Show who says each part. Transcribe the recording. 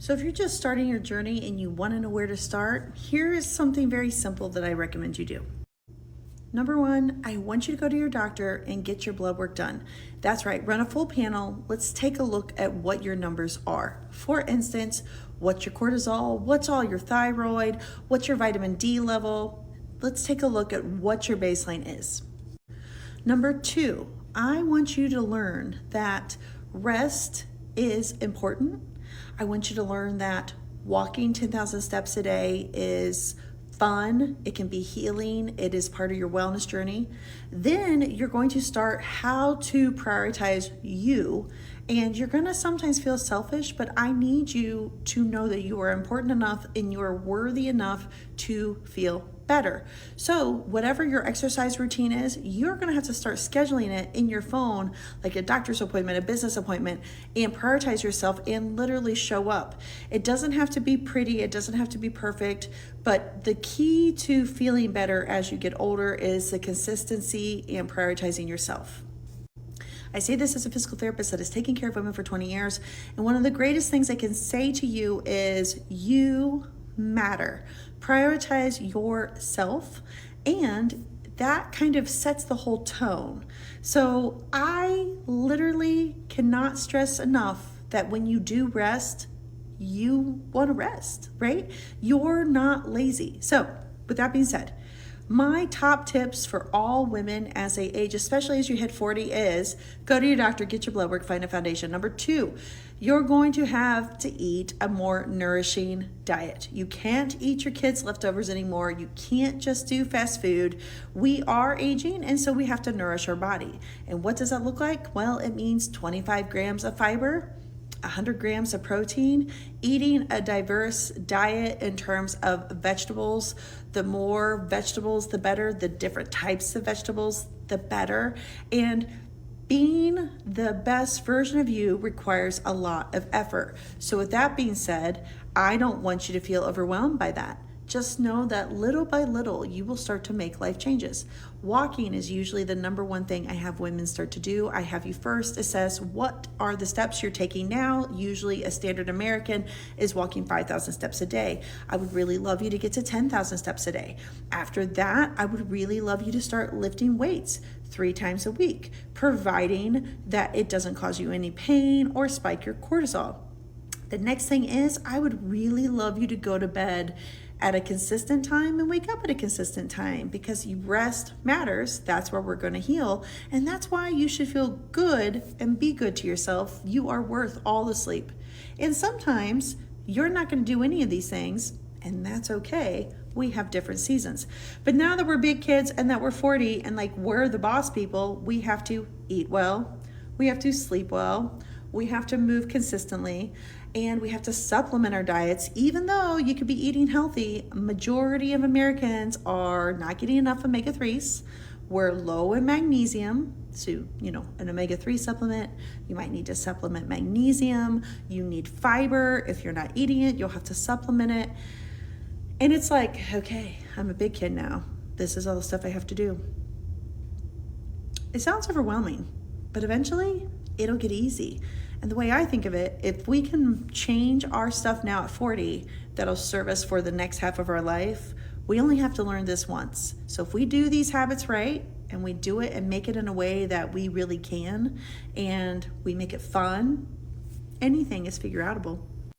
Speaker 1: So if you're just starting your journey and you want to know where to start, here is something very simple that I recommend you do. Number one, I want you to go to your doctor and get your blood work done. That's right, run a full panel. Let's take a look at what your numbers are. For instance, what's your cortisol? What's all your thyroid? What's your vitamin D level? Let's take a look at what your baseline is. Number two, I want you to learn that rest is important. I want you to learn that walking 10,000 steps a day is fun. It can be healing. It is part of your wellness journey. Then you're going to start how to prioritize you. And you're going to sometimes feel selfish, but I need you to know that you are important enough and you are worthy enough to feel better. So whatever your exercise routine is, you're going to have to start scheduling it in your phone, like a doctor's appointment, a business appointment, and prioritize yourself and literally show up. It doesn't have to be pretty. It doesn't have to be perfect. But the key to feeling better as you get older is the consistency and prioritizing yourself. I say this as a physical therapist that has taken care of women for 20 years. And one of the greatest things I can say to you is you matter. Prioritize yourself, and that kind of sets the whole tone. So I literally cannot stress enough that when you do rest, you want to rest, right? You're not lazy. So with that being said, my top tips for all women as they age, especially as you hit 40, is go to your doctor, get your blood work, find a foundation. Number two, you're going to have to eat a more nourishing diet. You can't eat your kids' leftovers anymore. You can't just do fast food. We are aging, and so we have to nourish our body. And what does that look like? Well, it means 25 grams of fiber, 100 grams of protein, eating a diverse diet in terms of vegetables. The more vegetables, the better. The different types of vegetables, the better. And being the best version of you requires a lot of effort. So with that being said, I don't want you to feel overwhelmed by that. Just know that little by little, you will start to make life changes. Walking is usually the number one thing I have women start to do. I have you first assess what are the steps you're taking now. Usually a standard American is walking 5,000 steps a day. I would really love you to get to 10,000 steps a day. After that, I would really love you to start lifting weights 3 times a week, providing that it doesn't cause you any pain or spike your cortisol. The next thing is I would really love you to go to bed at a consistent time and wake up at a consistent time, because rest matters. That's where we're going to heal. And that's why you should feel good and be good to yourself. You are worth all the sleep. And sometimes you're not going to do any of these things, and that's okay. We have different seasons. But now that we're big kids and that we're 40 and we're the boss people, we have to eat well. We have to sleep well. We have to move consistently, and we have to supplement our diets. Even though you could be eating healthy, majority of Americans are not getting enough omega-3s. We're low in magnesium. So, an omega-3 supplement, you might need to supplement magnesium. You need fiber. If you're not eating it, you'll have to supplement it. And it's like, okay, I'm a big kid now. This is all the stuff I have to do. It sounds overwhelming, but eventually it'll get easy. And the way I think of it, if we can change our stuff now at 40, that'll serve us for the next half of our life. We only have to learn this once. So if we do these habits right, and we do it and make it in a way that we really can, and we make it fun, anything is figure outable.